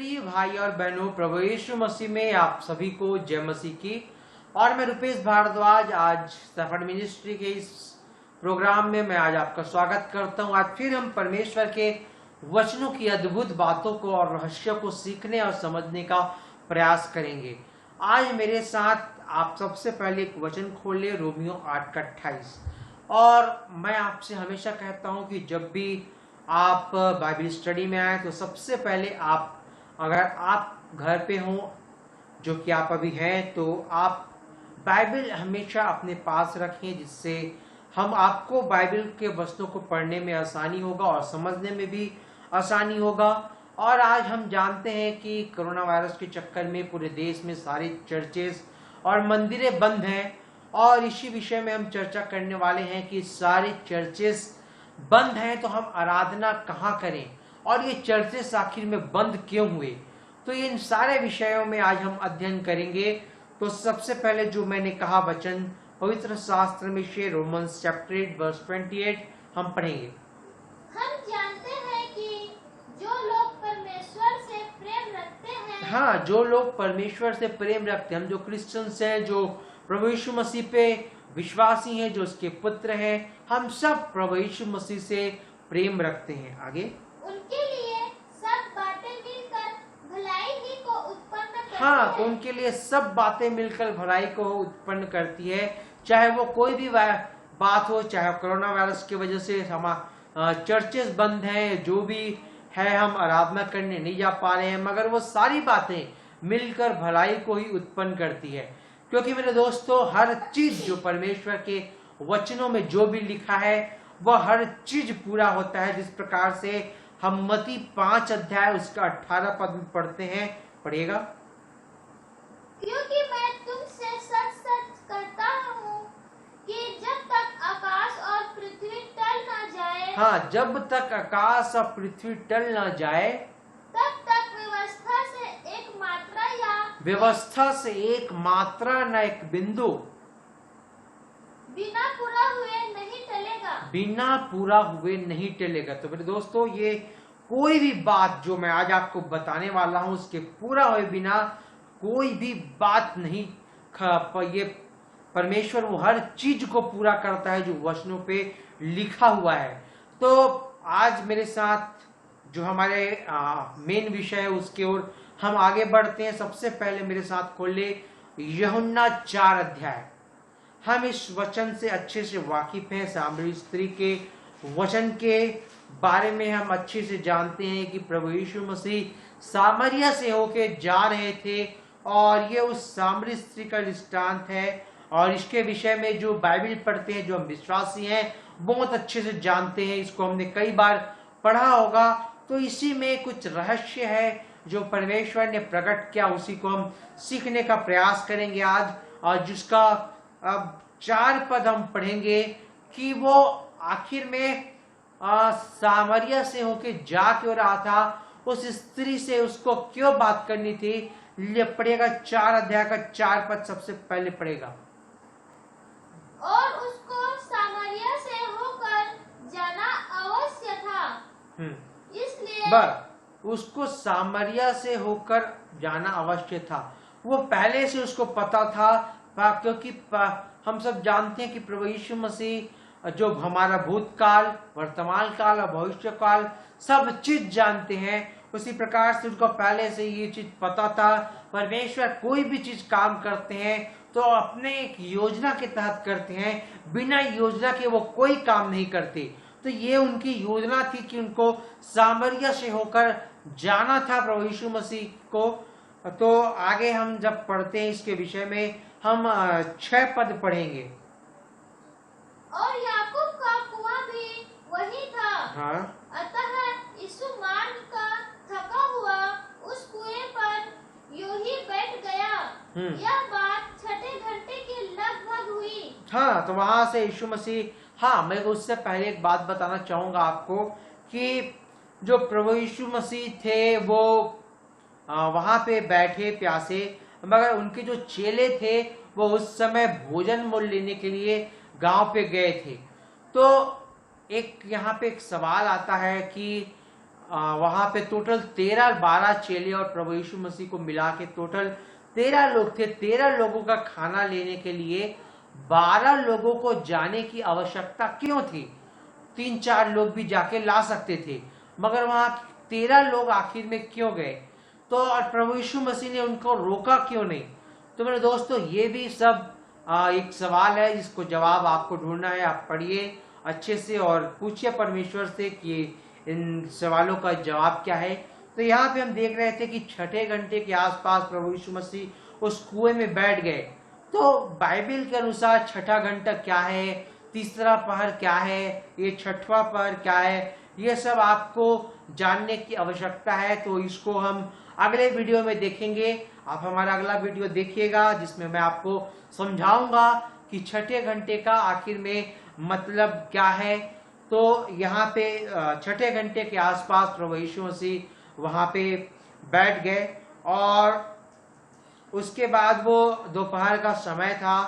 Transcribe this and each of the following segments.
प्रिय भाई और बहनों, प्रभु यीशु मसीह में आप सभी को जय मसीह की। और मैं रुपेश भारद्वाज आज सफर मिनिस्ट्री के इस प्रोग्राम में मैं आज आपका स्वागत करता हूं। आज फिर हम परमेश्वर के वचनों की अद्भुत बातों को और रहस्य को सीखने और समझने का प्रयास करेंगे। आज मेरे साथ आप सबसे पहले एक वचन खोले, रोमियो 8:28। और मैं आपसे हमेशा कहता हूं कि जब भी आप बाइबल स्टडी में आए तो सबसे पहले अगर आप घर पे हो, जो कि आप अभी हैं, तो आप बाइबल हमेशा अपने पास रखें, जिससे हम आपको बाइबल के वचनों को पढ़ने में आसानी होगा और समझने में भी आसानी होगा। और आज हम जानते हैं कि कोरोना वायरस के चक्कर में पूरे देश में सारे चर्चेस और मंदिरें बंद हैं, और इसी विषय में हम चर्चा करने वाले हैं कि सारे चर्चेस बंद हैं तो हम आराधना कहाँ करें, और ये चर्चेस आखिर में बंद क्यों हुए। तो इन सारे विषयों में आज हम अध्ययन करेंगे। तो सबसे पहले जो मैंने कहा वचन पवित्र शास्त्र में से रोमन्स चैप्टर 8 वर्स 28 हम पढ़ेंगे। हम जानते हैं कि जो लोग परमेश्वर से प्रेम रखते हैं, हाँ, जो लोग परमेश्वर से प्रेम रखते हैं, हम जो क्रिश्चियंस हैं, जो प्रभु यीशु मसीह पे विश्वासी हैं, जो उसके पुत्र हैं, हम सब प्रभु यीशु मसीह से प्रेम रखते हैं। आगे, उनके लिए सब बातें मिलकर भलाई ही को उत्पन्न करती हाँ, तो है। उनके लिए सब बातें मिलकर भलाई को उत्पन्न करती है। चाहे वो कोई भी बात हो, चाहे कोरोना वायरस की वजह से चर्चेस बंद हैं, जो भी है, हम आराधना करने नहीं जा पा रहे हैं, मगर वो सारी बातें मिलकर भलाई को ही उत्पन्न करती है। क्योंकि मेरे दोस्तों, हर चीज जो परमेश्वर के वचनों में जो भी लिखा है वह हर चीज पूरा होता है। जिस प्रकार से हम मत्ती 5 अध्याय उसका 18 पद में पढ़ते हैं, पढ़िएगा। क्योंकि मैं तुमसे सच सच कहता हूँ कि जब तक आकाश और पृथ्वी टल न जाए, हाँ, जब तक आकाश और पृथ्वी टल न जाए, तब तक व्यवस्था से एक मात्रा न एक बिंदु बिना पूरा हुए नहीं टलेगा। बिना पूरा हुए नहीं टलेगा। तो मेरे दोस्तों, ये कोई भी बात जो मैं आज आपको बताने वाला हूं, उसके पूरा हुए बिना कोई भी बात नहीं। ये परमेश्वर वो हर चीज को पूरा करता है जो वचनों पे लिखा हुआ है। तो आज मेरे साथ जो हमारे मेन विषय है उसके ओर हम आगे बढ़ते हैं। सबसे पहले मेरे साथ खोले यूहन्ना 4 अध्याय। हम इस वचन से अच्छे से वाकिफ हैं। सामरी स्त्री के वचन के बारे में हम अच्छे से जानते हैं कि प्रभु यीशु मसीह सामरिया से होके जा रहे थे, और ये उस सामरी स्त्री का दृष्टांत है। और इसके विषय में जो बाइबल पढ़ते हैं, जो हम विश्वासी हैं, बहुत अच्छे से जानते हैं। इसको हमने कई बार पढ़ा होगा। तो इसी में कुछ रहस्य है जो परमेश्वर ने प्रकट किया, उसी को हम सीखने का प्रयास करेंगे आज। और जिसका अब 4 पद हम पढ़ेंगे कि वो आखिर में सामरिया से होके जा क्यों रहा था, उस स्त्री से उसको क्यों बात करनी थी। लिए पढ़ेगा 4 अध्याय का 4 पद सबसे पहले पढ़ेगा। और उसको सामरिया से होकर जाना अवश्य था, इसलिए उसको सामरिया से होकर जाना अवश्य था। वो पहले से उसको पता था, क्योंकि हम सब जानते हैं कि प्रभु यीशु मसीह जो हमारा भूतकाल, वर्तमान काल और भविष्य काल सब चीज जानते हैं, उसी प्रकार से उनको पहले से ये चीज पता था। परमेश्वर कोई भी चीज काम करते हैं तो अपने एक योजना के तहत करते हैं, बिना योजना के वो कोई काम नहीं करते। तो ये उनकी योजना थी कि उनको सामरिया से होकर जाना था प्रभु यीशु मसीह को। तो आगे हम जब पढ़ते हैं इसके विषय में, हम 6 पद पढ़ेंगे। और याकूब का कुआं भी वही था। हाँ, अतः यीशु मार्ग का थका हुआ उस कुएं पर यूं ही बैठ गया। यह बात 6 घंटे के लगभग हुई। हाँ, तो वहां से यीशु मसीह, हाँ, मैं उससे पहले एक बात बताना चाहूंगा आपको कि जो प्रभु यीशु मसीह थे वो वहां पे बैठे प्यासे, मगर उनके जो चेले थे वो उस समय भोजन मोल लेने के लिए गांव पे गए थे। तो एक यहाँ पे एक सवाल आता है कि वहां पे टोटल 12 चेले और प्रभु यीशु मसीह को मिला के टोटल 13 लोग थे। 13 लोगों का खाना लेने के लिए 12 लोगों को जाने की आवश्यकता क्यों थी? 3-4 लोग भी जाके ला सकते थे, मगर वहां 13 लोग आखिर में क्यों गए? तो और प्रभु यीशु मसीह ने उनको रोका क्यों नहीं? तो मेरे दोस्तों, ये भी सब एक सवाल है जिसको जवाब आपको ढूंढना है। आप पढ़िए अच्छे से और पूछिए परमेश्वर से कि इन सवालों का जवाब क्या है। तो यहाँ पे हम देख रहे थे कि छठे घंटे के आसपास प्रभु यीशु मसीह उस कुएं में बैठ गए। तो बाइबल के अनुसार छठा घंटा क्या है, तीसरा पहर क्या है, ये छठवां पहर क्या है, ये सब आपको जानने की आवश्यकता है। तो इसको हम अगले वीडियो में देखेंगे। आप हमारा अगला वीडियो देखिएगा जिसमें मैं आपको समझाऊंगा कि छठे घंटे का आखिर में मतलब क्या है। तो यहाँ पे छठे घंटे के आसपास प्रभु यीशु मसीह वहां पे बैठ गए और उसके बाद वो दोपहर का समय था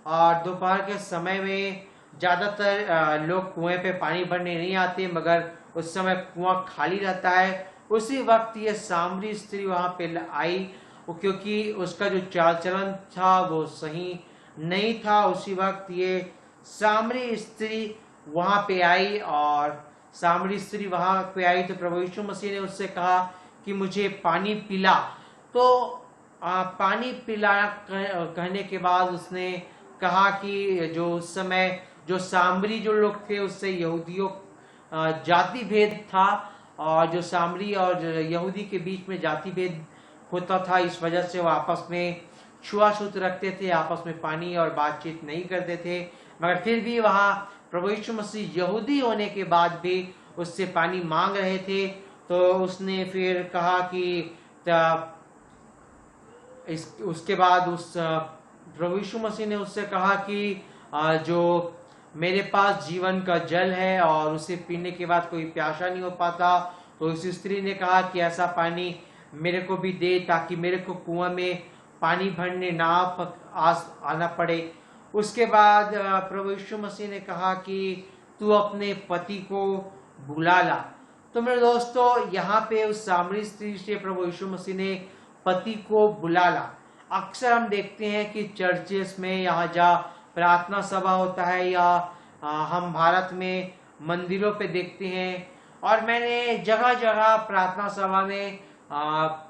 और दोपहर के समय में ज्यादातर लोग कुएं पे पानी भरने नहीं आते, मगर उस समय कुआं खाली रहता है। उसी वक्त ये सामरी स्त्री वहां पे आई, क्योंकि उसका जो चाल चलन था वो सही नहीं था। उसी वक्त ये सामरी स्त्री वहां पे आई और सामरी स्त्री वहां पे आई तो प्रभु यीशु मसीह ने उससे कहा कि मुझे पानी पिला। तो पानी पिला कहने के बाद उसने कहा कि जो उस समय जो सामरी जो लोग थे उससे यहूदियों जाति भेद था और जो सामरी और यहूदी के बीच में जाति भेद होता था, इस वजह से वो आपस में छुआछूत रखते थे, आपस में पानी और बातचीत नहीं करते थे। मगर फिर भी वहाँ प्रभु यीशु मसीह यहूदी होने के बाद भी उससे पानी मांग रहे थे। तो उसने फिर कहा कि उसके बाद उस प्रभु यीशु मसीह ने उससे कहा कि जो मेरे पास जीवन का जल है और उसे पीने के बाद कोई प्यासा नहीं हो पाता। तो उस स्त्री ने कहा कि ऐसा पानी मेरे को भी दे ताकि मेरे को कुआं में पानी भरने ना आना पड़े। उसके बाद प्रभु यीशु मसीह ने कहा कि तू अपने पति को बुला ला। तो मेरे दोस्तों, यहाँ पे उस सामरी स्त्री से प्रभु यीशु मसीह ने पति को बुला ला। अक्सर हम देखते हैं कि चर्चेस में यहाँ जहाँ प्रार्थना सभा होता है या हम भारत में मंदिरों पे देखते हैं, और मैंने जगह जगह प्रार्थना सभा में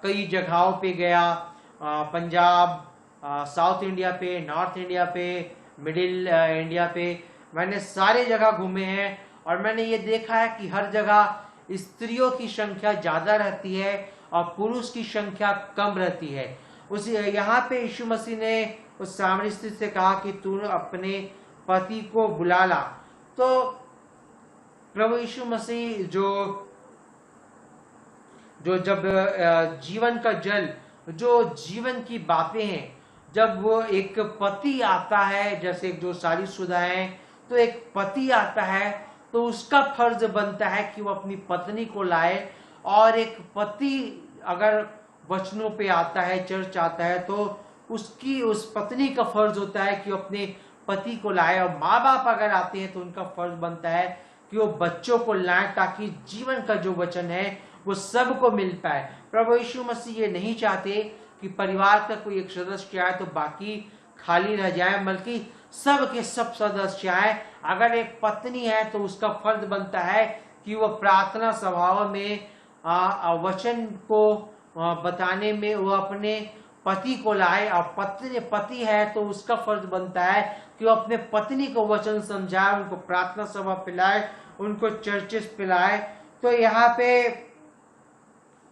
कई जगहों पे गया, पंजाब, साउथ इंडिया पे, नॉर्थ इंडिया पे, मिडिल इंडिया पे, मैंने सारे जगह घूमे हैं और मैंने ये देखा है कि हर जगह स्त्रियों की संख्या ज्यादा रहती है और पुरुष की संख्या कम रहती है। उस यहाँ पे यीशु मसीह ने उस सामरी स्त्री से कहा कि तू अपने पति को बुला ला। तो प्रभु यीशु मसीह जो जब जीवन का जल, जो जीवन की बातें हैं, जब वो एक पति आता है, जैसे जो शादीशुदा है तो एक पति आता है तो उसका फर्ज बनता है कि वो अपनी पत्नी को लाए। और एक पति अगर वचनों पे आता है, चर्च आता है, तो उसकी उस पत्नी का फर्ज होता है कि वो अपने पति को लाए। और माँ बाप अगर आते हैं तो उनका फर्ज बनता है कि वो बच्चों को लाएं ताकि जीवन का जो वचन है वो सबको मिल पाए। प्रभु यीशु मसीह ये नहीं चाहते कि परिवार का कोई एक सदस्य आए तो बाकी खाली रह जाए, बल्कि सब के सब सदस्य आए। अगर एक पत्नी है तो उसका फर्ज बनता है कि वो प्रार्थना सभाओं में वचन को बताने में वो अपने पति को लाए, और पति है तो उसका फर्ज बनता है कि वो अपने पत्नी को वचन समझाए, उनको प्रार्थना सभा पिलाए, उनको चर्चेस पिलाए। तो यहाँ पे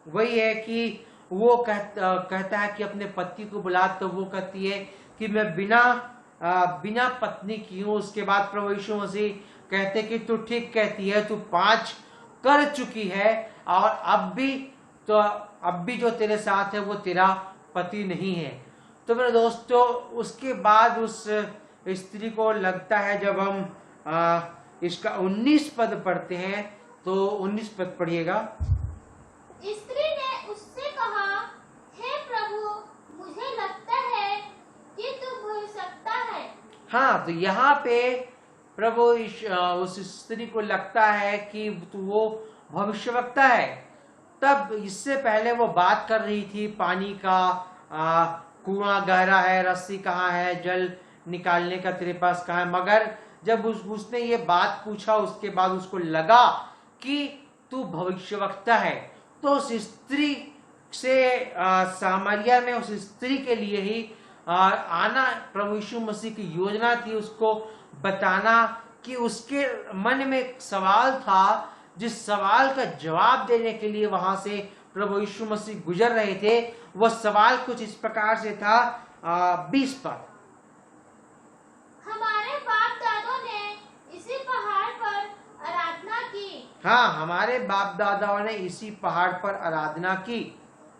वही है कि वो कहता है कि अपने पति को बुला, तो वो कहती है कि मैं बिना पत्नी की हूँ। उसके बाद प्रभु यीशु मसीह कहते कि तू ठीक कहती है, तू 5 कर चुकी है और अब भी जो तेरे साथ है वो तेरा पति नहीं है। तो मेरे दोस्तों, उसके बाद उस स्त्री को लगता है, जब हम इसका 19 पद पढ़ते हैं, तो 19 पद पढ़िएगा। स्त्री ने उससे कहा, हे प्रभु, मुझे लगता है कि तू भविष्यवक्ता है। हाँ, तो यहाँ पे प्रभु उस स्त्री को लगता है कि वो भविष्यवक्ता है। तब इससे पहले वो बात कर रही थी पानी का, कुआं गहरा है, रस्सी कहाँ है, जल निकालने का तेरे पास कहाँ है। मगर जब उसने ये बात पूछा, उसके बाद उसको लगा कि तू भविष्यवक्ता है, तो उस स्त्री से सामरिया में उस स्त्री के लिए ही आना प्रभु यीशु मसीह की योजना थी, उसको बताना कि उसके मन में एक सवाल था, जिस सवाल का जवाब देने के लिए वहां से प्रभु यीशु मसीह गुजर रहे थे। वह सवाल कुछ इस प्रकार से था, 20 पद। हमारे बाप दादों ने इसी पहाड़ पर आराधना की। हाँ, हमारे बाप दादाओं ने इसी पहाड़ पर आराधना की।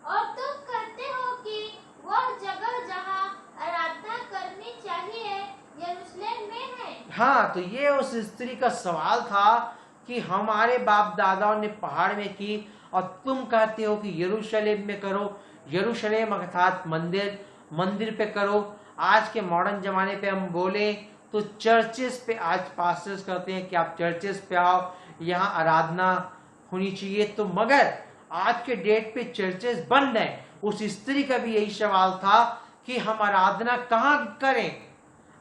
और तुम कहते हो कि वह जगह जहाँ आराधना करनी चाहिए यरूशलेम में है। हाँ, तो ये उस स्त्री का सवाल था कि हमारे बाप दादाओं ने पहाड़ में की और तुम कहते हो कि यरूशलेम में करो। यरूशलेम अर्थात मंदिर पे करो। आज के मॉडर्न जमाने पे हम बोले तो चर्चेस पे आज पास्टर्स कहते हैं कि आप चर्चेस पे आओ, यहाँ आराधना होनी चाहिए। तो मगर आज के डेट पे चर्चेस बंद हैं। उस स्त्री का भी यही सवाल था कि हम आराधना कहाँ करें।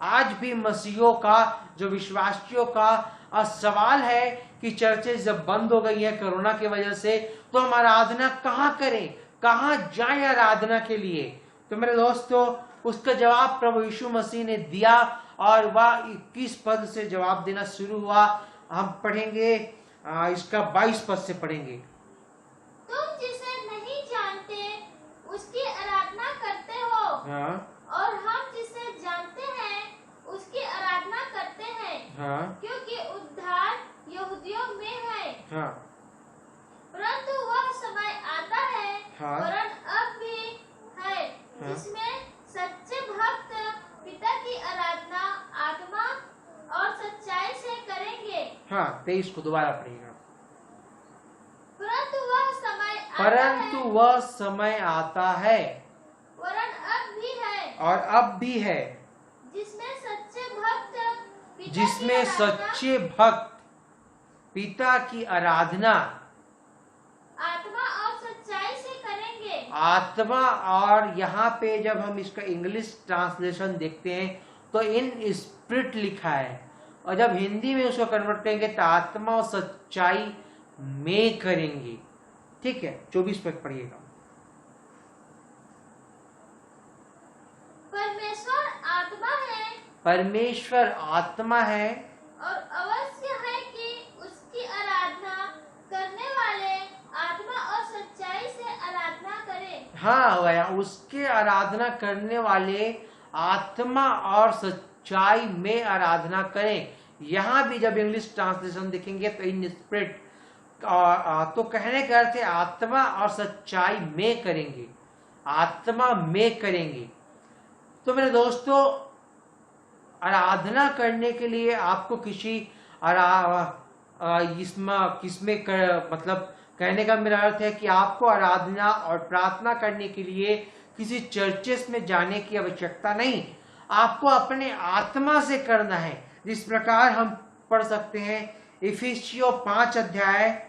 आज भी मसीहों का, जो विश्वासियों का सवाल है कि चर्चेस जब बंद हो गई है कोरोना की वजह से, तो हम आराधना कहाँ करें, कहाँ जाएं आराधना के लिए। तो मेरे दोस्तों, उसका जवाब प्रभु यीशु मसीह ने दिया और वह 21 पद से जवाब देना शुरू हुआ। हम पढ़ेंगे इसका 22 पद से पढ़ेंगे। तुम जिसे नहीं जानते उसकी आराधना करते हो। हाँ, और हम जिसे जानते हैं उसकी आराधना करते हैं। हाँ, क्योंकि उद्धार यहूदियों में है। हाँ, परंतु वह समय आता है, हाँ, वरन अब भी है, हाँ, जिसमें सच्चे भक्त पिता की आराधना आत्मा और सच्चाई से करेंगे। हाँ, 23 को दोबारा पढ़ेगा। परंतु वह समय आता परंतु है, वह समय आता है वरन अब भी है, और अब भी है, जिसमें सच्चे भक्त पिता जिसमें की आराधना सच्चे भक्त पिता की आराधना आत्मा और सच्चाई से करेंगे। आत्मा। और यहाँ पे जब हम इसका इंग्लिश ट्रांसलेशन देखते हैं तो इन स्पिरिट लिखा है, और जब हिंदी में उसको कन्वर्ट करेंगे तो आत्मा और सच्चाई में करेंगे। ठीक है, 24 पे पढ़िएगा। परमेश्वर आत्मा है, परमेश्वर आत्मा है और अवश्य है कि उसकी आराधना करने वाले आत्मा और सच्चाई से आराधना करें। हाँ भैया, उसके आराधना करने वाले आत्मा और सच्चाई में आराधना करें। यहाँ भी जब इंग्लिश ट्रांसलेशन देखेंगे तो इन स्पिरिट, तो कहने का अर्थ है आत्मा और सच्चाई में करेंगे, आत्मा में करेंगे। तो मेरे दोस्तों, आराधना करने के लिए आपको किसमें मतलब कहने का मेरा अर्थ है कि आपको आराधना और प्रार्थना करने के लिए किसी चर्चेस में जाने की आवश्यकता नहीं, आपको अपने आत्मा से करना है। जिस प्रकार हम पढ़ सकते हैं इफिसियों 5 अध्याय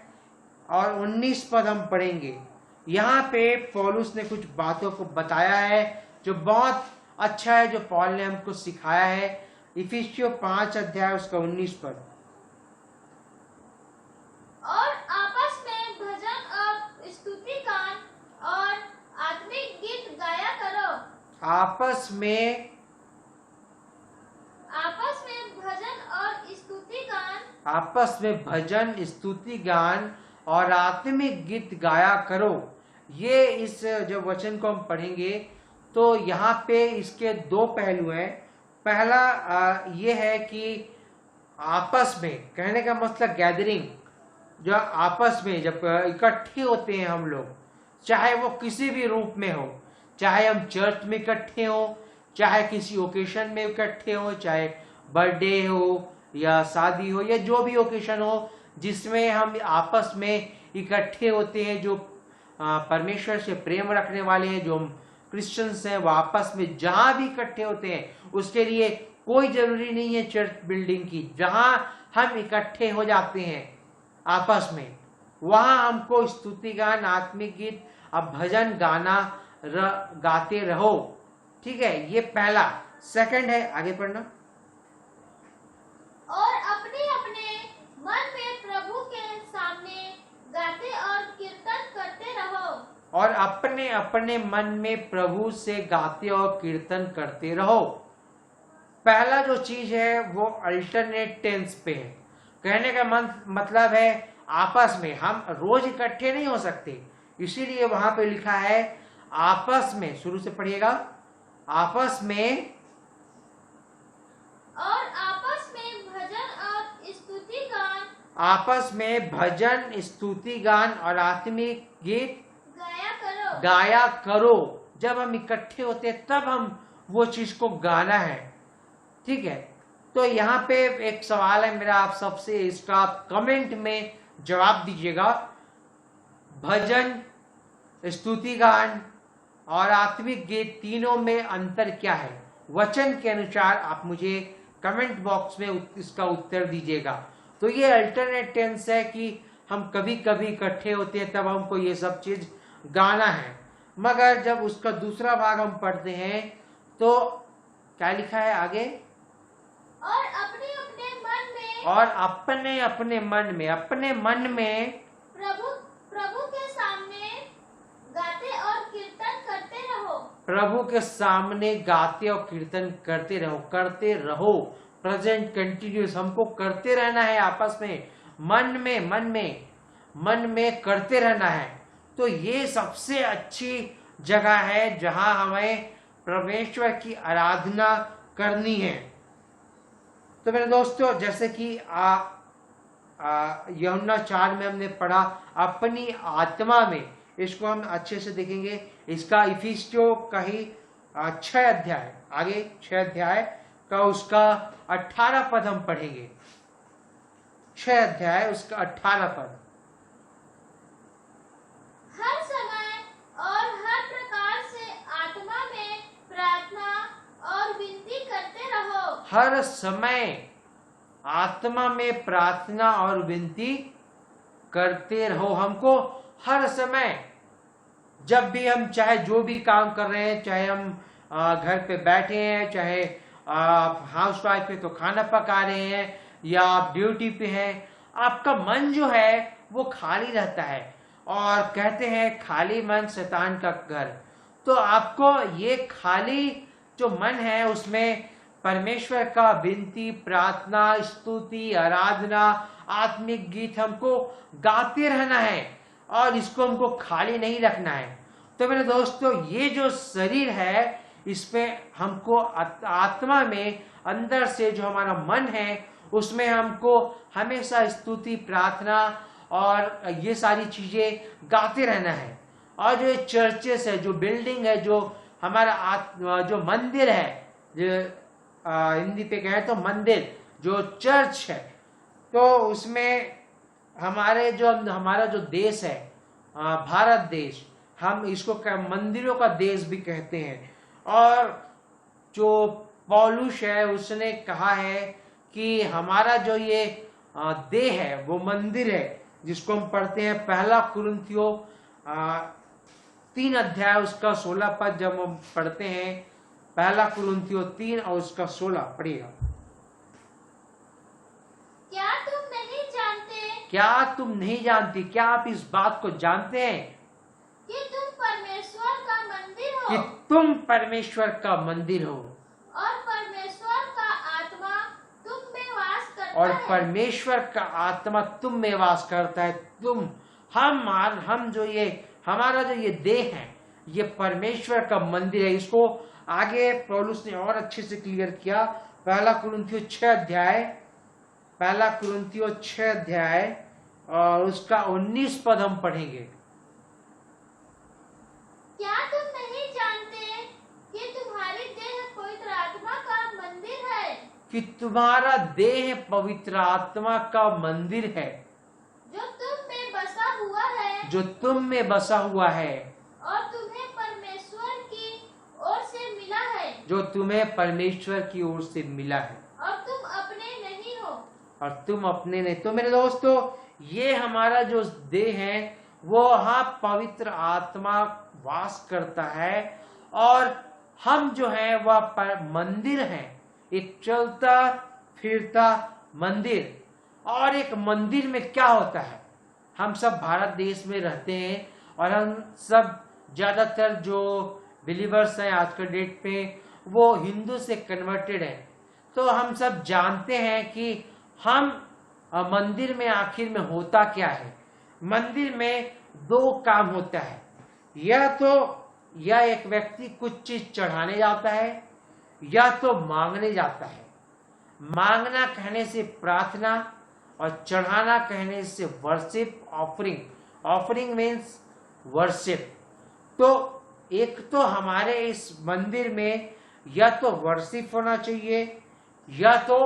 और 19 पद हम पढ़ेंगे। यहाँ पे पौलुस ने कुछ बातों को बताया है जो बहुत अच्छा है, जो पौल ने हमको सिखाया है। इफिसियों 5 अध्याय उसका 19 पद। और आपस में भजन और स्तुति गान और आत्मिक गीत गाया करो। आपस में भजन स्तुति गान और आत्मिक गीत गाया करो। ये इस जब वचन को हम पढ़ेंगे तो यहाँ पे इसके 2 पहलू हैं। पहला ये है कि आपस में कहने का मतलब गैदरिंग, जो आपस में जब इकट्ठे होते हैं हम लोग, चाहे वो किसी भी रूप में हो, चाहे हम चर्च में इकट्ठे हो, चाहे किसी ओकेशन में इकट्ठे हो, चाहे बर्थडे हो या शादी हो या जो भी ओकेशन हो जिसमें हम आपस में इकट्ठे होते हैं, जो परमेश्वर से प्रेम रखने वाले हैं, जो क्रिश्चियंस हैं, वो आपस में जहां भी इकट्ठे होते हैं, उसके लिए कोई जरूरी नहीं है चर्च बिल्डिंग की, जहां हम इकट्ठे हो जाते हैं आपस में, वहां हमको स्तुति गान, आत्मिक गीत, अब भजन गाना गाते रहो। ठीक है, ये पहला। सेकंड है, आगे पढ़ना। और अपने अपने मन में प्रभु के सामने गाते और कीर्तन करते रहो। और अपने अपने मन में प्रभु से गाते और कीर्तन करते रहो। पहला जो चीज है वो अल्टरनेट टेंस पे है। कहने का मतलब है आपस में, हम रोज इकट्ठे नहीं हो सकते, इसीलिए वहां पे लिखा है आपस में। शुरू से पढ़िएगा, आपस में, और आपस में भजन और स्तुति गान, आपस में भजन, स्तुति गान और आत्मिक गीत गाया करो। जब हम इकट्ठे होते तब हम वो चीज को गाना है। ठीक है, तो यहाँ पे एक सवाल है मेरा आप सबसे, इसका आप कमेंट में जवाब दीजिएगा। भजन, स्तुति गान और आत्मिक गीत तीनों में अंतर क्या है? वचन के अनुसार आप मुझे कमेंट बॉक्स में इसका उत्तर दीजिएगा। तो ये अल्टरनेट टेंस है कि हम कभी कभी इकट्ठे होते हैं तब हमको ये सब चीज गाना है। मगर जब उसका दूसरा भाग हम पढ़ते हैं तो क्या लिखा है आगे? और अपने अपने मन में, और अपने अपने मन में, अपने मन में प्रभु के सामने गाते और कीर्तन करते रहो। प्रभु के सामने गाते और कीर्तन करते रहो। करते रहो, प्रेजेंट कंटिन्यूस, हमको करते रहना है आपस में, मन में करते रहना है। तो ये सबसे अच्छी जगह है जहां हमें परमेश्वर की आराधना करनी है। तो मेरे दोस्तों, जैसे कि यूहन्ना 4 में हमने पढ़ा अपनी आत्मा में, इसको हम अच्छे से देखेंगे। इसका इफिसियों का ही 6 अध्याय, आगे 6 अध्याय का उसका 18 पद हम पढ़ेंगे। 6 अध्याय उसका 18 पद। हर समय और हर प्रकार से आत्मा में प्रार्थना और विनती करते रहो। हर समय आत्मा में प्रार्थना और विनती करते रहो। हमको हर समय, जब भी हम चाहे जो भी काम कर रहे हैं, चाहे हम घर पे बैठे हैं, चाहे हाउस वाइफ है तो खाना पका रहे हैं, या आप ड्यूटी पे हैं, आपका मन जो है वो खाली रहता है। और कहते हैं खाली मन शैतान का घर। तो आपको ये खाली जो मन है उसमें परमेश्वर का विनती, प्रार्थना, स्तुति, आराधना, आत्मिक गीत हमको गाते रहना है और इसको हमको खाली नहीं रखना है। तो मेरे दोस्तों, ये जो शरीर है इसमें हमको आत्मा में अंदर से जो हमारा मन है उसमें हमको हमेशा स्तुति, प्रार्थना और ये सारी चीजें गाते रहना है। और जो चर्चेस है, जो बिल्डिंग है, जो हमारा जो मंदिर है, जो हिंदी पे कहें तो मंदिर, जो चर्च है, तो उसमें हमारा जो देश है, भारत देश, हम इसको मंदिरों का देश भी कहते हैं। और जो पौलुस है उसने कहा है कि हमारा जो ये देह है वो मंदिर है, जिसको हम पढ़ते हैं 1 कुरिन्थियों 3 अध्याय उसका 16 पद। जब हम पढ़ते हैं 1 कुरिन्थियों 3 और उसका 16 पढ़िएगा। क्या तुम नहीं जानते, क्या आप इस बात को जानते हैं कि तुम परमेश्वर का मंदिर हो, कि तुम परमेश्वर का मंदिर हो और परमेश्वर का आत्मा तुम में वास करता और है। परमेश्वर का आत्मा तुम में वास करता है। हम जो ये हमारा जो ये देह है ये परमेश्वर का मंदिर है। इसको आगे पौलुस ने और अच्छे से क्लियर किया। 1 कुरिन्थियों 6 अध्याय और उसका 19 पद हम पढ़ेंगे। क्या तुम नहीं जानते कि तुम्हारी देह पवित्र आत्मा का मंदिर है, कि तुम्हारा देह पवित्र आत्मा का मंदिर है, जो तुम में बसा हुआ है, जो तुम में बसा हुआ है, और तुम्हें परमेश्वर की ओर से मिला है, जो तुम्हें परमेश्वर की ओर से मिला है, और तुम अपने नहीं हो। और तुम अपने नहीं। तो मेरे दोस्तों, ये हमारा जो देह है वो वहाँ पवित्र आत्मा वास करता है, और हम जो है वह मंदिर हैं, एक चलता फिरता मंदिर। और एक मंदिर में क्या होता है, हम सब भारत देश में रहते हैं और हम सब ज्यादातर जो बिलीवर्स हैं आज के डेट पे वो हिंदू से कन्वर्टेड हैं। तो हम सब जानते हैं कि हम मंदिर में आखिर में होता क्या है। मंदिर में दो काम होता है, या एक व्यक्ति कुछ चीज चढ़ाने जाता है या तो मांगने जाता है। मांगना कहने से प्रार्थना और चढ़ाना कहने से worship, offering. Offering means worship. तो एक तो हमारे इस मंदिर में या तो वर्शिप होना चाहिए या तो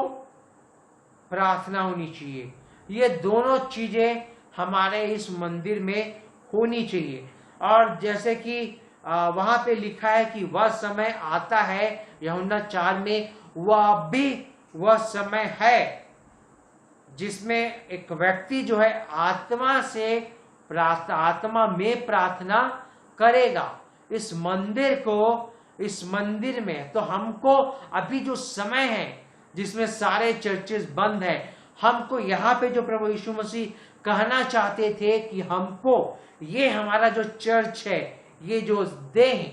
प्रार्थना होनी चाहिए। ये दोनों चीजें हमारे इस मंदिर में होनी चाहिए। और जैसे कि वहां पे लिखा है कि वह समय आता है, यूहन्ना 4 में, वह भी वह समय है जिसमें एक व्यक्ति जो है आत्मा से आत्मा में प्रार्थना करेगा। इस मंदिर में तो हमको अभी जो समय है जिसमें सारे चर्चेस बंद है, हमको यहाँ पे जो प्रभु यीशु मसीह कहना चाहते थे कि हमको ये हमारा जो चर्च है, ये जो देह,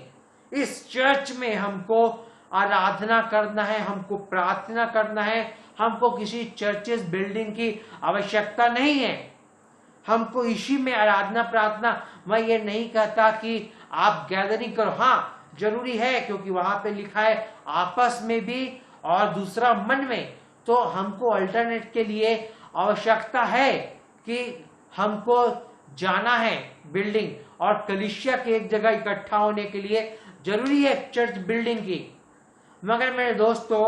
इस चर्च में हमको आराधना करना है, हमको प्रार्थना करना है। हमको किसी चर्चेस बिल्डिंग की आवश्यकता नहीं है। हमको इसी में आराधना प्रार्थना, मैं ये नहीं कहता कि आप गैदरिंग करो, हाँ जरूरी है क्योंकि वहां पे लिखा है आपस में भी और दूसरा मन में। तो हमको अल्टरनेट के लिए आवश्यकता है कि हमको जाना है बिल्डिंग और कलीसिया के एक जगह इकट्ठा होने के लिए जरूरी है चर्च बिल्डिंग की। मगर मेरे दोस्तों,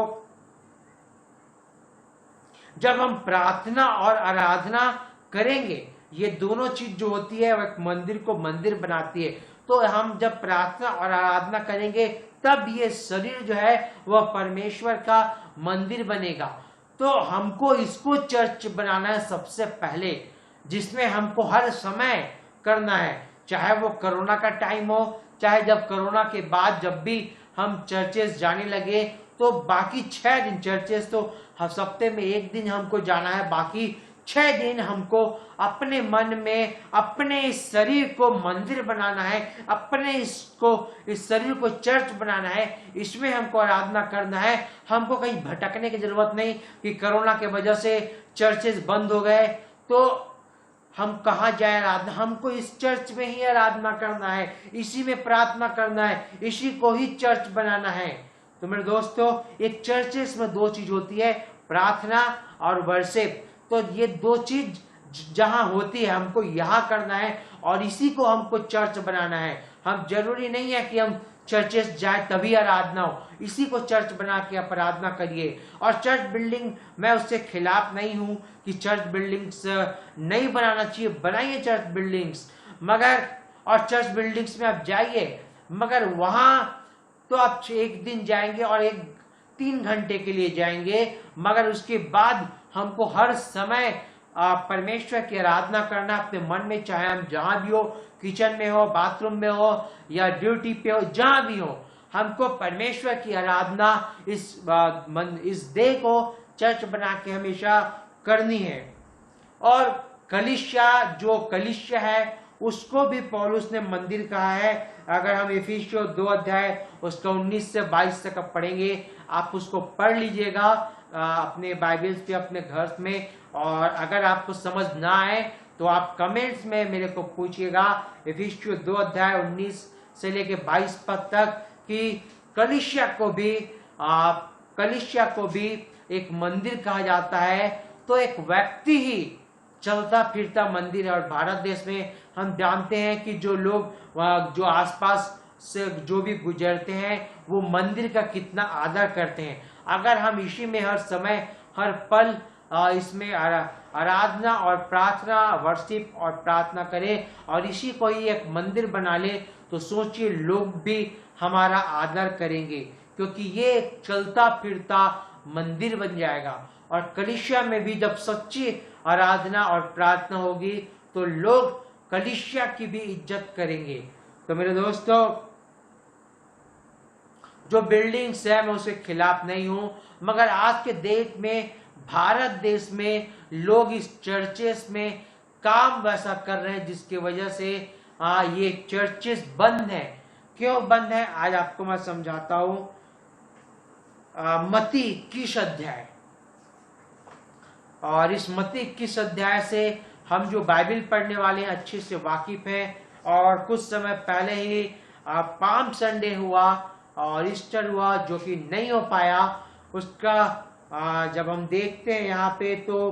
जब हम प्रार्थना और आराधना करेंगे, ये दोनों चीज जो होती है वो एक मंदिर को मंदिर बनाती है। तो हम जब प्रार्थना और आराधना करेंगे तब ये शरीर जो है वह परमेश्वर का मंदिर बनेगा। तो हमको इसको चर्च बनाना है सबसे पहले, जिसमें हमको हर समय करना है, चाहे वो कोरोना का टाइम हो, चाहे जब कोरोना के बाद जब भी हम चर्चेस जाने लगे, तो बाकी 6 दिन चर्चेस तो हफ्ते में एक दिन हमको जाना है, बाकी 6 दिन हमको अपने मन में अपने इस शरीर को मंदिर बनाना है, अपने इस शरीर को चर्च बनाना है, इसमें हमको आराधना करना है। हमको कहीं भटकने की जरूरत नहीं कि कोरोना के वजह से चर्चेस बंद हो गए तो हम कहाँ जाए आराधना। हमको इस चर्च में ही आराधना करना है, इसी में प्रार्थना करना है, इसी को ही चर्च बनाना है। तो मेरे दोस्तों, एक चर्चेस में दो चीज होती है, प्रार्थना और वर्शिप। तो ये दो चीज जहां होती है हमको यहाँ करना है और इसी को हमको चर्च बनाना है। हम जरूरी नहीं है कि हम चर्चेस जाए तभी आराधना हो, इसी को चर्च बना के आप आराधना करिए। और चर्च बिल्डिंग, मैं उससे खिलाफ नहीं हूं कि चर्च बिल्डिंग्स नहीं बनाना चाहिए, बनाइए चर्च बिल्डिंग्स, मगर और चर्च बिल्डिंग्स में आप जाइए, मगर वहां तो आप एक दिन जाएंगे और 3 घंटे के लिए जाएंगे, मगर उसके बाद हमको हर समय परमेश्वर की आराधना करना अपने मन में, चाहे हम जहां भी हो, किचन में हो, बाथरूम में हो या ड्यूटी पे हो, जहां भी हो, हमको परमेश्वर की आराधना इस देह को चर्च बना के हमेशा करनी है। और कलीसिया है उसको भी पौलुस ने मंदिर कहा है। अगर हम इफिसियों 2 अध्याय उसका 19 से 22 तक पढ़ेंगे, आप उसको पढ़ लीजिएगा अपने बाइबल्स पे अपने घर में। और अगर आपको समझ ना आए तो आप कमेंट्स में मेरे को पूछिएगा, इफिसियों 2 अध्याय 19 से लेके 22 पद तक, कि कलीसिया को भी एक मंदिर कहा जाता है। तो एक व्यक्ति ही चलता फिरता मंदिर है। और भारत देश में हम जानते हैं कि जो लोग जो आसपास से जो भी गुजरते हैं वो मंदिर का कितना आदर करते हैं। अगर हम इसी में हर समय हर पल इसमें आराधना और प्रार्थना, वर्शिप और प्रार्थना करें और इसी को ही एक मंदिर बना ले, तो सोचिए लोग भी हमारा आदर करेंगे, क्योंकि ये एक चलता फिरता मंदिर बन जाएगा। और कलीसिया में भी जब सच्ची आराधना और प्रार्थना होगी तो लोग कलीसिया की भी इज्जत करेंगे। तो मेरे दोस्तों, जो बिल्डिंग्स है मैं उसके खिलाफ नहीं हूं, मगर आज के देश में, भारत देश में लोग इस चर्चेस में काम वैसा कर रहे हैं जिसकी वजह से ये चर्चेस बंद है। क्यों बंद है आज आपको मैं समझाता हूं। मत्ती 21 अध्याय, और इस मत्ती 21 अध्याय से हम जो बाइबल पढ़ने वाले हैं अच्छे से वाकिफ हैं। और कुछ समय पहले ही पाम संडे हुआ और ईस्टर हुआ जो कि नहीं हो पाया। उसका जब हम देखते हैं यहाँ पे तो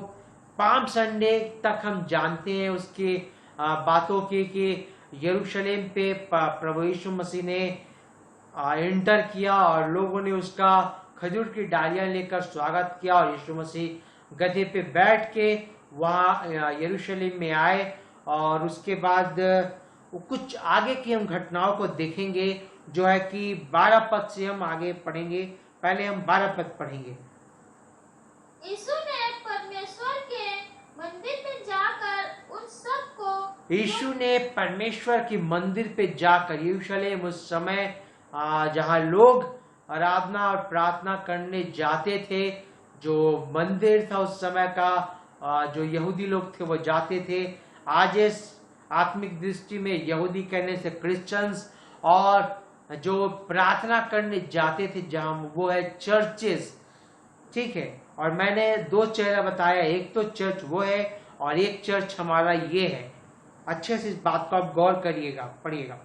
पाम संडे तक हम जानते हैं उसकी बातों की कि यरूशलेम पे प्रभु यीशु मसीह ने एंटर किया और लोगों ने उसका खजूर की डालियां लेकर स्वागत किया और यीशु मसीह गधे पे बैठ के वहाँ यरूशलेम में आए। और उसके बाद कुछ आगे की हम घटनाओं को देखेंगे जो है कि 12 पद से हम आगे पढ़ेंगे। पहले हम 12 पद पढ़ेंगे। यीशु ने परमेश्वर के मंदिर में जाकर उन सबको यीशु ने परमेश्वर की मंदिर पे जाकर, यरूशलेम उस समय जहाँ लोग आराधना और प्रार्थना करने जाते थे, जो मंदिर था उस समय का, जो यहूदी लोग थे वो जाते थे। आज इस आत्मिक दृष्टि में यहूदी कहने से क्रिश्चियंस, और जो प्रार्थना करने जाते थे जहां वो है चर्चेस, ठीक है। और मैंने दो चेहरा बताया, एक तो चर्च वो है और एक चर्च हमारा ये है। अच्छे से इस बात को आप गौर करिएगा, पढ़िएगा।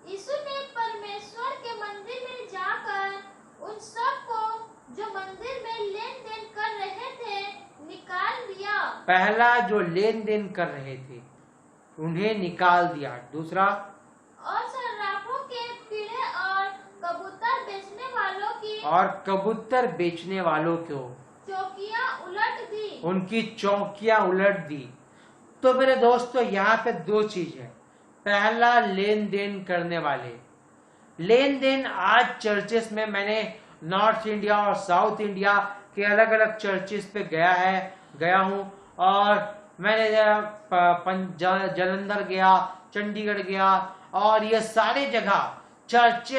यीशु ने परमेश्वर के मंदिर में जाकर उन सबको जो मंदिर में लेन देन कर रहे थे निकाल दिया। पहला, जो लेन देन कर रहे थे उन्हें निकाल दिया। दूसरा, और सर्राफों के कीड़े और कबूतर बेचने वालों को चौकियां उलट दी, उनकी चौकियां उलट दी। तो मेरे दोस्तों, यहाँ पे दो चीज है। पहला, लेन देन करने वाले। लेन देन आज चर्चेस में, मैंने नॉर्थ इंडिया और साउथ इंडिया के अलग अलग चर्चेस पे गया हूँ। और मैंने जालंधर गया, चंडीगढ़ गया, और ये सारे जगह चर्च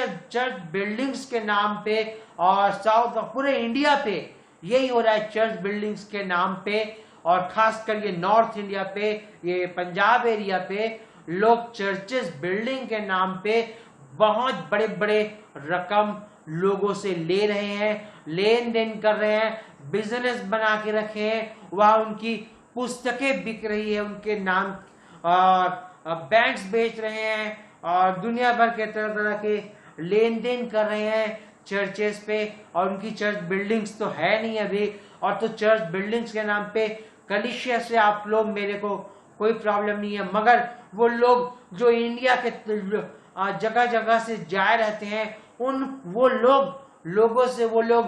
बिल्डिंग्स के नाम पे, और साउथ पूरे इंडिया पे यही हो रहा है, चर्च बिल्डिंग्स के नाम पे। और खासकर ये नॉर्थ इंडिया पे, ये पंजाब एरिया पे लोग चर्चेस बिल्डिंग के नाम पे बहुत बड़े बड़े रकम लोगों से ले रहे हैं, लेन देन कर रहे हैं, बिजनेस बना के रखे हैं। वहां उनकी पुस्तकें बिक रही है उनके नाम, और बैंक्स बेच रहे हैं, और दुनिया भर के तरह तरह के लेन देन कर रहे हैं चर्चेस पे। और उनकी चर्च बिल्डिंग्स तो है नहीं अभी, और तो चर्च बिल्डिंग्स के नाम पे कलीसिया से आप लोग, मेरे को कोई प्रॉब्लम नहीं है, मगर वो लोग जो इंडिया के जगह जगह से जाए रहते हैं, वो लोगों से वो लोग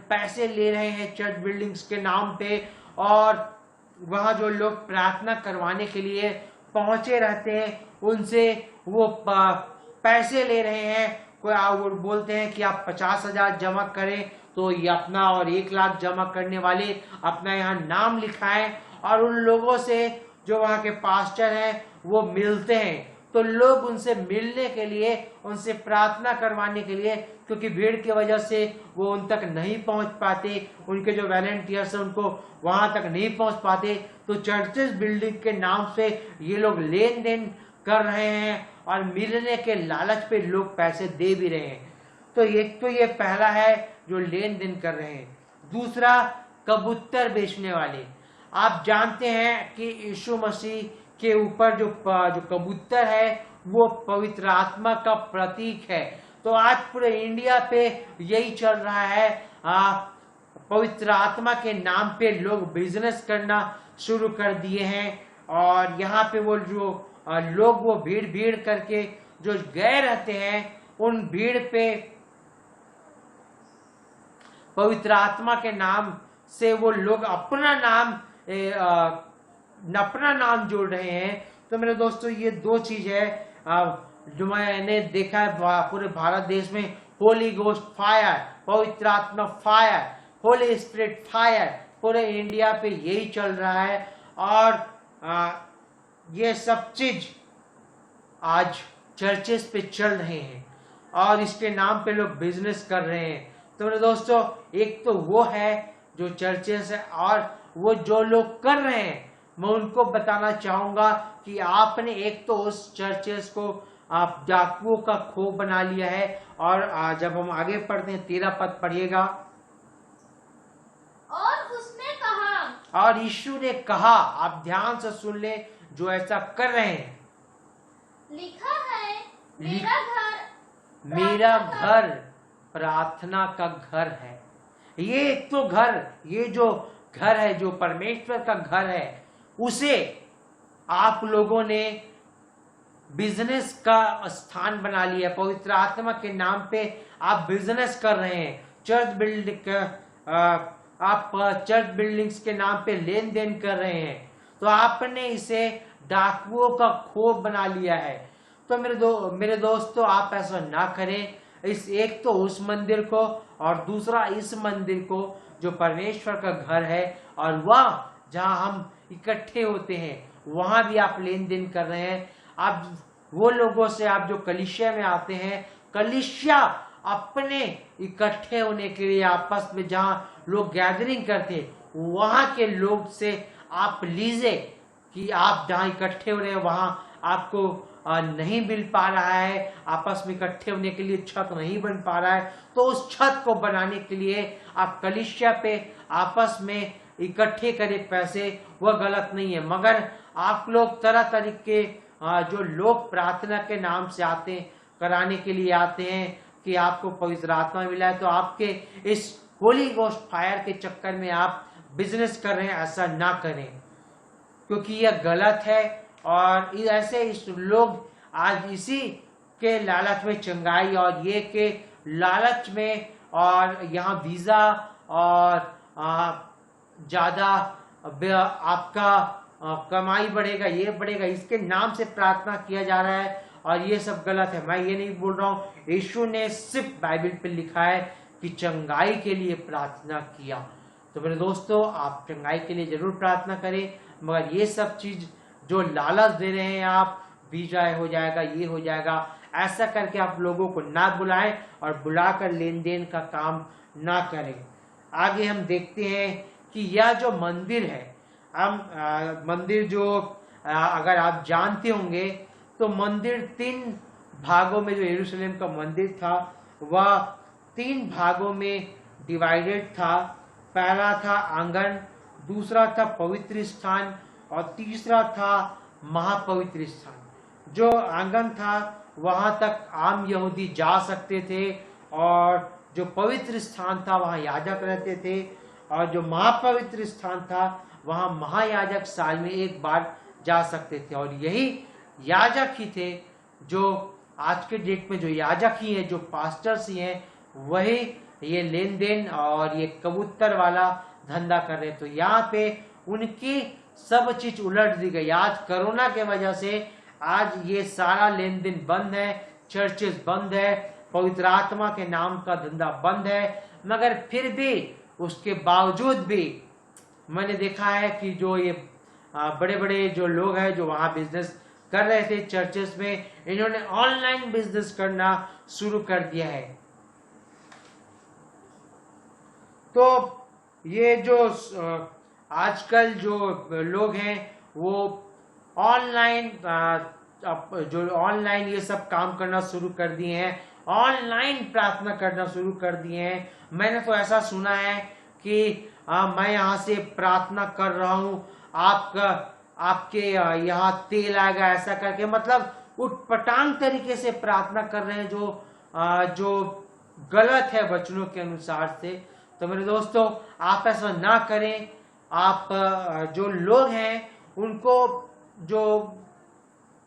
पैसे ले रहे हैं चर्च बिल्डिंग्स के नाम पे। और वहां जो लोग प्रार्थना करवाने के लिए पहुंचे रहते हैं उनसे वो पैसे ले रहे हैं। कोई वो बोलते हैं कि आप 50,000 जमा करें तो ये अपना, और 1 लाख जमा करने वाले अपना यहाँ नाम लिखाएं। और उन लोगों से जो वहाँ के पास्टर हैं वो मिलते हैं, तो लोग उनसे मिलने के लिए, उनसे प्रार्थना करवाने के लिए, क्योंकि भीड़ की वजह से वो उन तक नहीं पहुंच पाते, उनके जो वॉलंटियर्स हैं उनको वहां तक नहीं पहुंच पाते, तो चर्चेस बिल्डिंग के नाम से ये लोग लेन देन कर रहे हैं और मिलने के लालच पे लोग पैसे दे भी रहे हैं। तो एक तो ये पहला है जो लेन देन कर रहे हैं। दूसरा, कबूतर बेचने वाले। आप जानते हैं कि यीशु मसीह के ऊपर जो कबूतर है वो पवित्र आत्मा का प्रतीक है। तो आज पूरे इंडिया पे यही चल रहा है, पवित्र आत्मा के नाम पे लोग बिजनेस करना शुरू कर दिए हैं। और यहाँ पे वो जो लोग वो भीड़ करके जो गए रहते हैं, उन भीड़ पे पवित्र आत्मा के नाम से वो लोग अपना नाम जोड़ रहे हैं। तो मेरे दोस्तों, ये दो चीज है जो मैंने देखा है पूरे भारत देश में। होली गोस्ट फायर, पवित्र आत्मा फायर, होली स्पिरिट फायर, पूरे इंडिया पे यही चल रहा है। और ये सब चीज आज चर्चेस पे चल रहे हैं और इसके नाम पे लोग बिजनेस कर रहे हैं। तो मेरे दोस्तों, एक तो वो है जो चर्चेस है, और वो जो लोग कर रहे हैं मैं उनको बताना चाहूंगा कि आपने एक तो उस चर्चेस को आप डाकुओं का खो बना लिया है। और जब हम आगे पढ़ते हैं 13 पद पढ़िएगा। और उसने कहा, और यीशु ने कहा, आप ध्यान से सुन ले, जो ऐसा कर रहे हैं, लिखा है मेरा घर प्रार्थना का घर है। ये एक तो घर, ये जो घर है, जो परमेश्वर का घर है, उसे आप लोगों ने बिजनेस का स्थान बना लिया। पवित्र आत्मा के नाम पे आप बिजनेस कर रहे हैं। आप चर्च बिल्डिंग्स के नाम पे लेन देन कर रहे हैं, तो आपने इसे डाकुओं का खोप बना लिया है। तो मेरे दोस्तों, आप ऐसा ना करें। इस एक तो उस मंदिर को और दूसरा इस मंदिर को जो परमेश्वर का घर है, और वह जहां हम इकट्ठे होते हैं, वहां भी आप लेन देन कर रहे हैं। आप वो लोगों से, आप जो कलीसिया में आते हैं, कलीसिया अपने इकट्ठे होने के लिए आपस में जहां लोग गैदरिंग करते, वहां के लोग से आप लीजिए कि आप जहां इकट्ठे हो रहे हैं वहां आपको नहीं मिल पा रहा है, आपस में इकट्ठे होने के लिए छत नहीं बन पा रहा है, तो उस छत को बनाने के लिए आप कलीसिया पे आपस में इकट्ठे करें पैसे, वह गलत नहीं है। मगर आप लोग तरह तरीके जो लोग प्रार्थना के नाम से आते कराने के लिए आते हैं कि आपको पवित्र आत्मा मिला है, तो आपके इस होली गोस्ट फायर के चक्कर में आप बिजनेस कर रहे हैं, ऐसा ना करें, क्योंकि यह गलत है। और ऐसे इस लोग आज इसी के लालच में, चंगाई और ये के लालच में, और यहाँ वीजा और ज्यादा आपका कमाई बढ़ेगा, ये बढ़ेगा, इसके नाम से प्रार्थना किया जा रहा है, और ये सब गलत है। मैं ये नहीं बोल रहा हूँ, यीशु ने सिर्फ बाइबल पे लिखा है कि चंगाई के लिए प्रार्थना किया। तो मेरे दोस्तों, आप चंगाई के लिए जरूर प्रार्थना करें, मगर ये सब चीज जो लालच दे रहे हैं आप, वीजा हो जाएगा, ये हो जाएगा, ऐसा करके आप लोगों को ना बुलाएं और बुलाकर लेन देन का काम ना करें। आगे हम देखते हैं कि यह जो मंदिर है, हम मंदिर जो अगर आप जानते होंगे तो मंदिर 3 भागों में, जो यरूशलेम का मंदिर था वह 3 भागों में डिवाइडेड था। पहला था आंगन, दूसरा था पवित्र स्थान, और तीसरा था महापवित्र स्थान। जो आंगन था वहां तक आम यहूदी जा सकते थे, और जो पवित्र स्थान था वहां याजक रहते थे, और जो महापवित्र स्थान था वहां महायाजक साल में एक बार जा सकते थे। और यही याजक ही थे जो आज के डेट में जो याजक ही है, जो पास्टर्स ही हैं, वही ये लेन देन और ये कबूतर वाला धंधा कर रहे। तो यहाँ पे उनकी सब चीज उलट दी गई। आज कोरोना के वजह से आज ये सारा लेन देन बंद है, चर्चेस बंद है, पवित्र आत्मा के नाम का धंधा बंद है। मगर फिर भी, उसके बावजूद भी मैंने देखा है कि जो ये बड़े बड़े जो लोग हैं जो वहां बिजनेस कर रहे थे चर्चेस में, इन्होंने ऑनलाइन बिजनेस करना शुरू कर दिया है। तो ये जो आजकल जो लोग हैं वो ऑनलाइन जो ऑनलाइन ये सब काम करना शुरू कर दिए हैं, ऑनलाइन प्रार्थना करना शुरू कर दिए हैं। मैंने तो ऐसा सुना है कि मैं यहाँ से प्रार्थना कर रहा हूँ, आपके यहाँ तेल आएगा, ऐसा करके, मतलब उटपटांग तरीके से प्रार्थना कर रहे हैं, जो गलत है वचनों के अनुसार से। तो मेरे दोस्तों, आप ऐसा ना करें। आप जो लोग हैं उनको, जो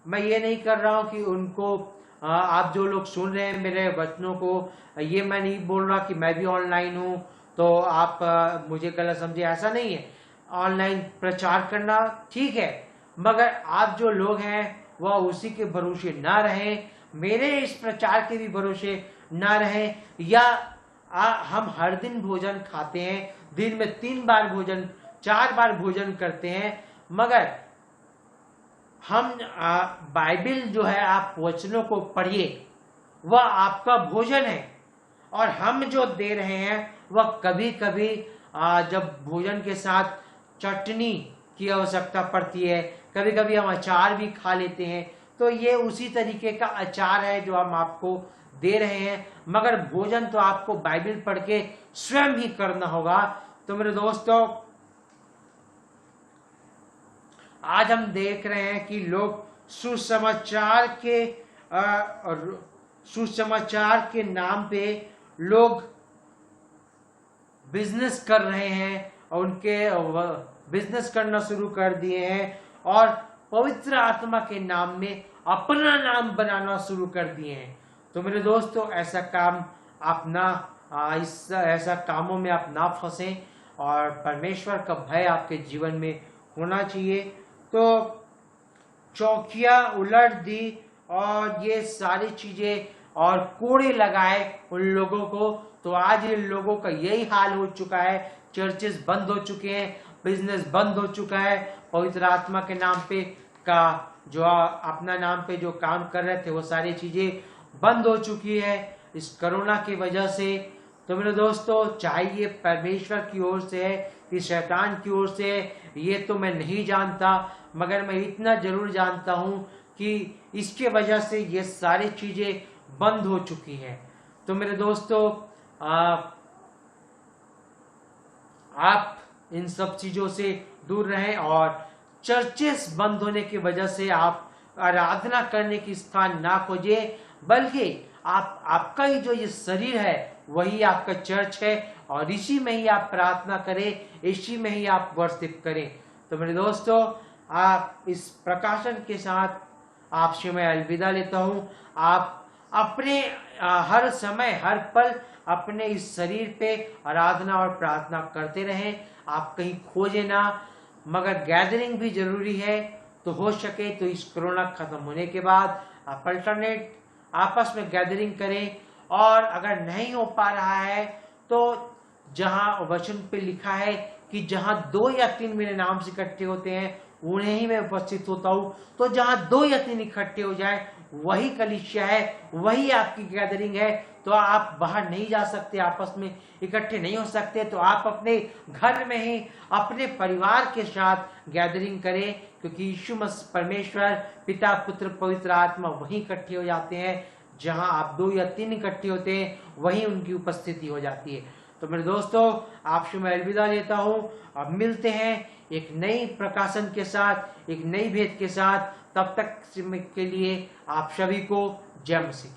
मैं ये नहीं कर रहा हूँ कि उनको, आप जो लोग सुन रहे हैं मेरे वचनों को, ये मैं नहीं बोल रहा कि मैं भी ऑनलाइन हूँ तो आप मुझे गलत समझे, ऐसा नहीं है। ऑनलाइन प्रचार करना ठीक है, मगर आप जो लोग हैं वह उसी के भरोसे ना रहें, मेरे इस प्रचार के भी भरोसे ना रहें, या हम हर दिन भोजन खाते हैं, दिन में 3 बार भोजन 4 बार भोजन करते हैं, मगर हम बाइबिल जो है आप वचनों को पढ़िए, वह आपका भोजन है। और हम जो दे रहे हैं वह कभी कभी जब भोजन के साथ चटनी की आवश्यकता पड़ती है, कभी कभी हम अचार भी खा लेते हैं, तो ये उसी तरीके का अचार है जो हम आपको दे रहे हैं, मगर भोजन तो आपको बाइबिल पढ़ के स्वयं ही करना होगा। तो मेरे दोस्तों, आज हम देख रहे हैं कि लोग सुसमाचार के नाम पे लोग बिजनेस कर रहे हैं और उनके बिजनेस करना शुरू कर दिए हैं और पवित्र आत्मा के नाम में अपना नाम बनाना शुरू कर दिए हैं। तो मेरे दोस्तों, ऐसा काम आप ना ऐसा कामों में आप ना फंसें और परमेश्वर का भय आपके जीवन में होना चाहिए। तो चौकिया उलट दी और ये सारी चीजें और कोड़े लगाए उन लोगों को, तो आज इन लोगों का यही हाल हो चुका है। चर्चेस बंद हो चुके हैं, बिजनेस बंद हो चुका है, पवित्र आत्मा के नाम पे का जो अपना नाम पे जो काम कर रहे थे वो सारी चीजें बंद हो चुकी है इस कोरोना की वजह से। तो मेरे दोस्तों, चाहे ये परमेश्वर की ओर से है कि शैतान की ओर से है, ये तो मैं नहीं जानता, मगर मैं इतना जरूर जानता हूं कि इसके वजह से ये सारी चीजें बंद हो चुकी हैं। तो मेरे दोस्तों, आप इन सब चीजों से दूर रहें और चर्चेस बंद होने की वजह से आप आराधना करने की स्थान ना खोजें, बल्कि आपका ही जो ये शरीर है वही आपका चर्च है और इसी में ही आप प्रार्थना करें, इसी में ही आप वर्शिप करें। तो मेरे दोस्तों, आप इस प्रकाशन के साथ आपसे मैं अलविदा लेता हूँ। आप अपने हर समय हर पल अपने इस शरीर पे आराधना और प्रार्थना करते रहें, आप कहीं खोजे ना, मगर गैदरिंग भी जरूरी है। तो हो सके तो इस कोरोना खत्म होने के बाद आप अल्टरनेट आपस में गैदरिंग करें, और अगर नहीं हो पा रहा है तो जहां वचन पे लिखा है कि जहां 2 या 3 मेरे नाम से इकट्ठे होते हैं उन्हें ही मैं उपस्थित होता हूं, तो जहां 2 या 3 इकट्ठे हो जाए वही कलीसिया है, वही आपकी गैदरिंग है। तो आप बाहर नहीं जा सकते, आपस में इकट्ठे नहीं हो सकते, तो आप अपने घर में ही अपने परिवार के साथ गैदरिंग करें, क्योंकि यीशु मसीह परमेश्वर पिता पुत्र पवित्र आत्मा वही इकट्ठे हो जाते हैं। जहां आप 2 या 3 इकट्ठे होते हैं वही उनकी उपस्थिति हो जाती है। तो मेरे दोस्तों, आपसे मैं अलविदा लेता हूं। अब मिलते हैं एक नई प्रकाशन के साथ, एक नई भेद के साथ। तब तक के लिए आप सभी को जय मसीह।